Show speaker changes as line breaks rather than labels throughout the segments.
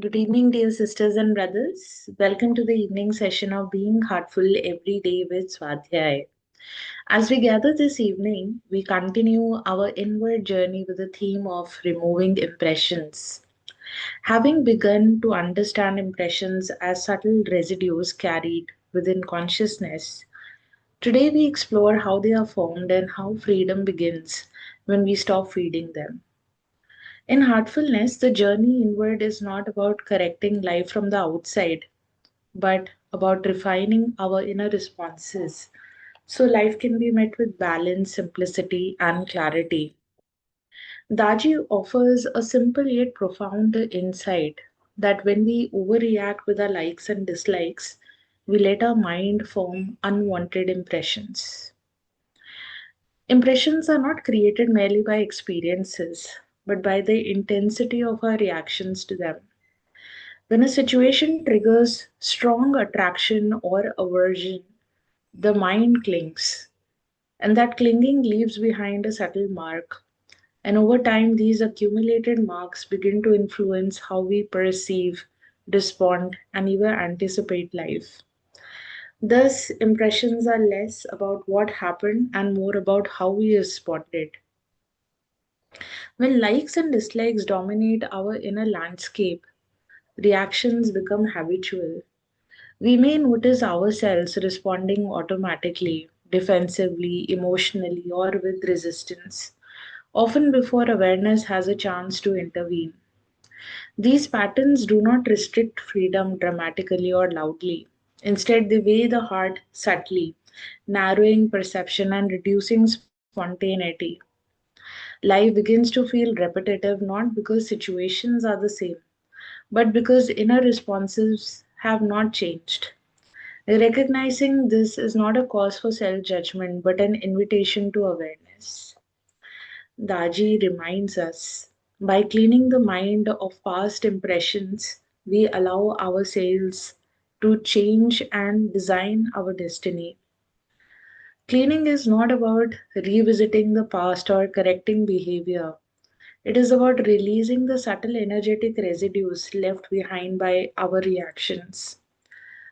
Good evening, dear sisters and brothers. Welcome to the evening session of Being Heartful Every Day with Swadhyaya. As we gather this evening, we continue our inward journey with the theme of removing impressions. Having begun to understand impressions as subtle residues carried within consciousness, today we explore how they are formed and how freedom begins when we stop feeding them. In heartfulness, the journey inward is not about correcting life from the outside, but about refining our inner responses so life can be met with balance, simplicity, and clarity. Daji offers a simple yet profound insight that when we overreact with our likes and dislikes, we let our mind form unwanted impressions. Impressions are not created merely by experiences, but by the intensity of our reactions to them. When a situation triggers strong attraction or aversion, the mind clings, and that clinging leaves behind a subtle mark. And over time, these accumulated marks begin to influence how we perceive, respond, and even anticipate life. Thus, impressions are less about what happened and more about how we responded. When likes and dislikes dominate our inner landscape, reactions become habitual. We may notice ourselves responding automatically, defensively, emotionally, or with resistance, often before awareness has a chance to intervene. These patterns do not restrict freedom dramatically or loudly. Instead, they weigh the heart subtly, narrowing perception and reducing spontaneity. Life begins to feel repetitive not because situations are the same, but because inner responses have not changed. Recognizing this is not a cause for self judgment but an invitation to awareness. Daji reminds us by cleaning the mind of past impressions, we allow ourselves to change and design our destiny. Cleaning is not about revisiting the past or correcting behavior. It is about releasing the subtle energetic residues left behind by our reactions.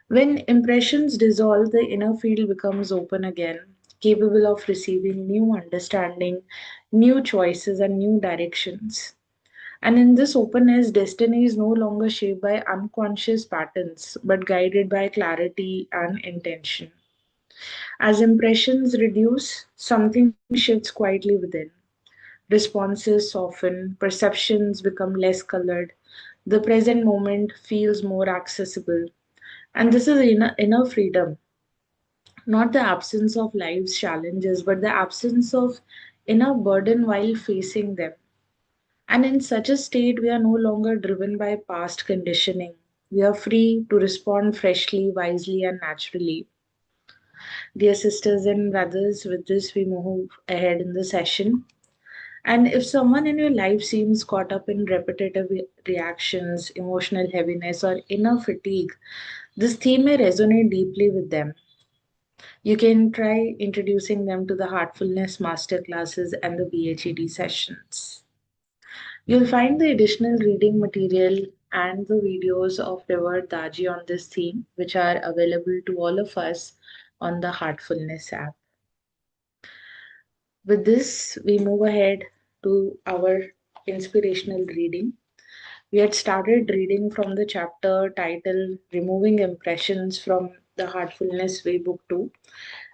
When impressions dissolve, the inner field becomes open again, capable of receiving new understanding, new choices, and new directions. And in this openness, destiny is no longer shaped by unconscious patterns, but guided by clarity and intention. As impressions reduce, something shifts quietly within. Responses soften, perceptions become less colored, the present moment feels more accessible. And this is inner freedom, not the absence of life's challenges, but the absence of inner burden while facing them. And in such a state, we are no longer driven by past conditioning. We are free to respond freshly, wisely, and naturally. Dear sisters and brothers, with this, we move ahead in the session. And if someone in your life seems caught up in repetitive reactions, emotional heaviness, or inner fatigue, this theme may resonate deeply with them. You can try introducing them to the Heartfulness Masterclasses and the BHED sessions. You'll find the additional reading material and the videos of Revert Daji on this theme, which are available to all of us on the Heartfulness app. With this, we move ahead to our inspirational reading. We had started reading from the chapter titled Removing Impressions from the Heartfulness Way, Book 2,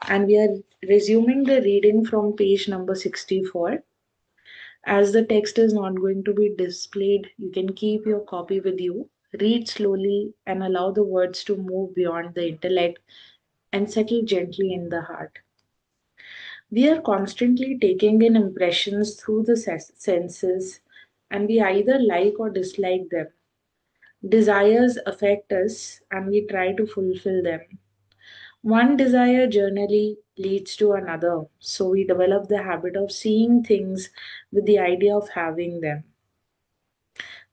and we are resuming the reading from page number 64. As the text is not going to be displayed, you can keep your copy with you. Read slowly and allow the words to move beyond the intellect and settle gently in the heart. We are constantly taking in impressions through the senses, and we either like or dislike them. Desires affect us, and we try to fulfill them. One desire generally leads to another, so we develop the habit of seeing things with the idea of having them.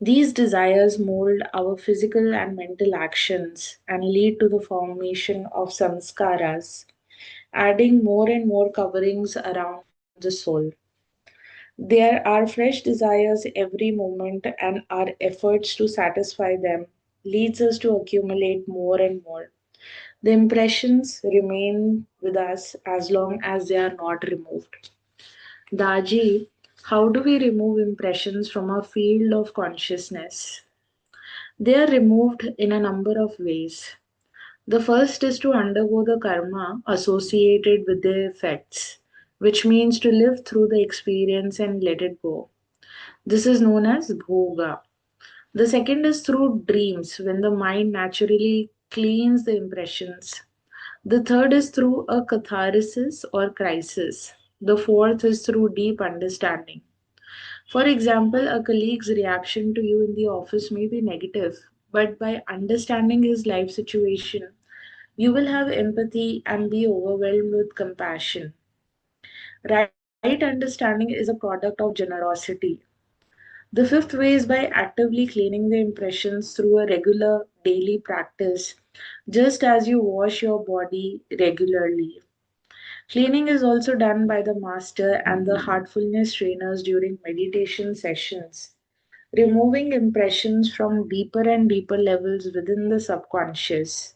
These desires mold our physical and mental actions and lead to the formation of samskaras, adding more and more coverings around the soul. There are fresh desires every moment, and our efforts to satisfy them leads us to accumulate more and more. The impressions remain with us as long as they are not removed. Daji, how do we remove impressions from our field of consciousness? They are removed in a number of ways. The first is to undergo the karma associated with the effects, which means to live through the experience and let it go. This is known as bhoga. The second is through dreams, when the mind naturally cleans the impressions. The third is through a catharsis or crisis. The fourth is through deep understanding. For example, a colleague's reaction to you in the office may be negative, but by understanding his life situation, you will have empathy and be overwhelmed with compassion. Right understanding is a product of generosity. The fifth way is by actively cleaning the impressions through a regular daily practice, just as you wash your body regularly. Cleaning is also done by the master and the heartfulness trainers during meditation sessions, removing impressions from deeper and deeper levels within the subconscious.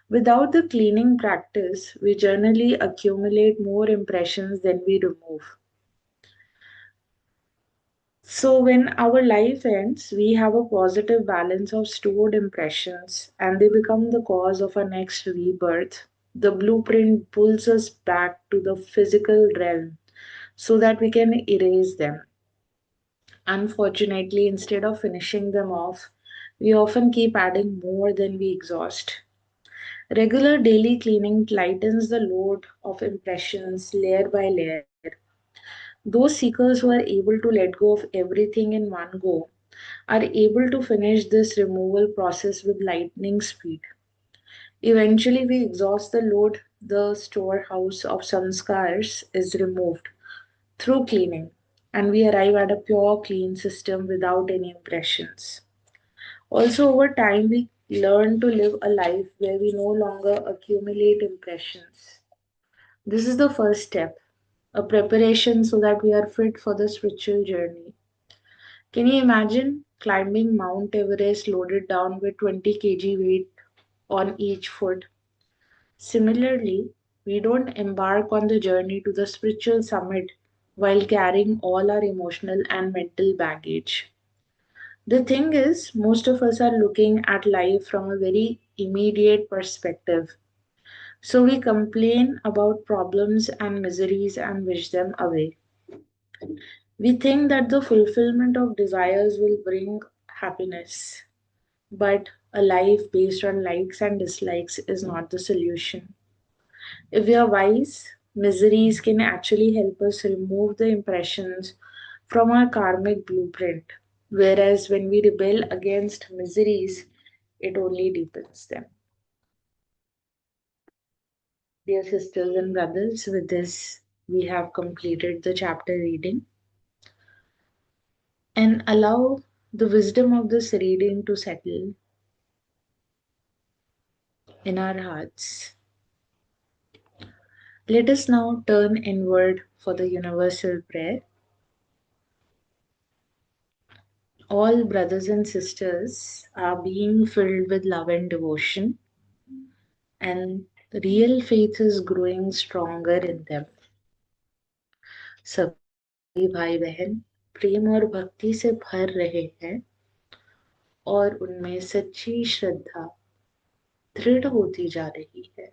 Without the cleaning practice, we generally accumulate more impressions than we remove. So, when our life ends, we have a positive balance of stored impressions and they become the cause of our next rebirth. The blueprint pulls us back to the physical realm so that we can erase them. Unfortunately, instead of finishing them off, we often keep adding more than we exhaust. Regular daily cleaning lightens the load of impressions layer by layer. Those seekers who are able to let go of everything in one go are able to finish this removal process with lightning speed. Eventually, we exhaust the load, the storehouse of samskars is removed through cleaning, and we arrive at a pure, clean system without any impressions. Also, over time, we learn to live a life where we no longer accumulate impressions. This is the first step, a preparation so that we are fit for the spiritual journey. Can you imagine climbing Mount Everest loaded down with 20 kg weight on each foot? Similarly, we don't embark on the journey to the spiritual summit while carrying all our emotional and mental baggage. The thing is, most of us are looking at life from a very immediate perspective. So we complain about problems and miseries and wish them away. We think that the fulfillment of desires will bring happiness, but a life based on likes and dislikes is not the solution. If we are wise, miseries can actually help us remove the impressions from our karmic blueprint, whereas when we rebel against miseries, it only deepens them. Dear sisters and brothers, with this, we have completed the chapter reading and allow the wisdom of this reading to settle in our hearts. Let us now turn inward for the universal prayer. All brothers and sisters are being filled with love and devotion, and real faith is growing stronger in them. सभी भाई बहन प्रेम और भक्ति से भर रहे हैं और उनमें सच्ची श्रद्धा दृढ़ होती जा रही है.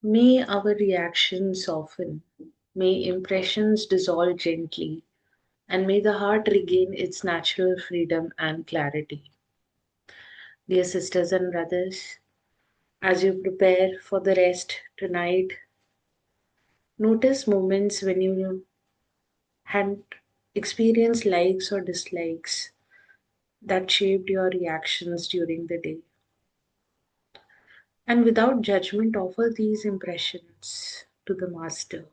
May our reactions soften, may impressions dissolve gently, and may the heart regain its natural freedom and clarity. Dear sisters and brothers, as you prepare for the rest tonight, notice moments when you had experienced likes or dislikes that shaped your reactions during the day. And without judgment, offer these impressions to the Master.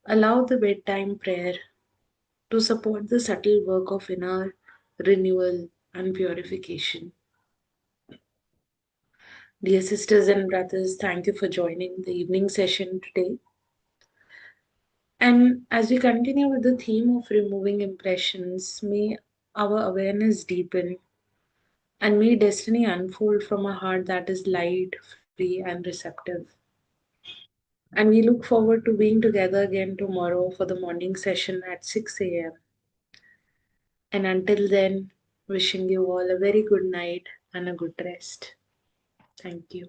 Allow the bedtime prayer to support the subtle work of inner renewal and purification. Dear sisters and brothers, thank you for joining the evening session today. And as we continue with the theme of removing impressions, may our awareness deepen and may destiny unfold from a heart that is light, free, and receptive. And we look forward to being together again tomorrow for the morning session at 6 a.m. And until then, wishing you all a very good night and a good rest. Thank you.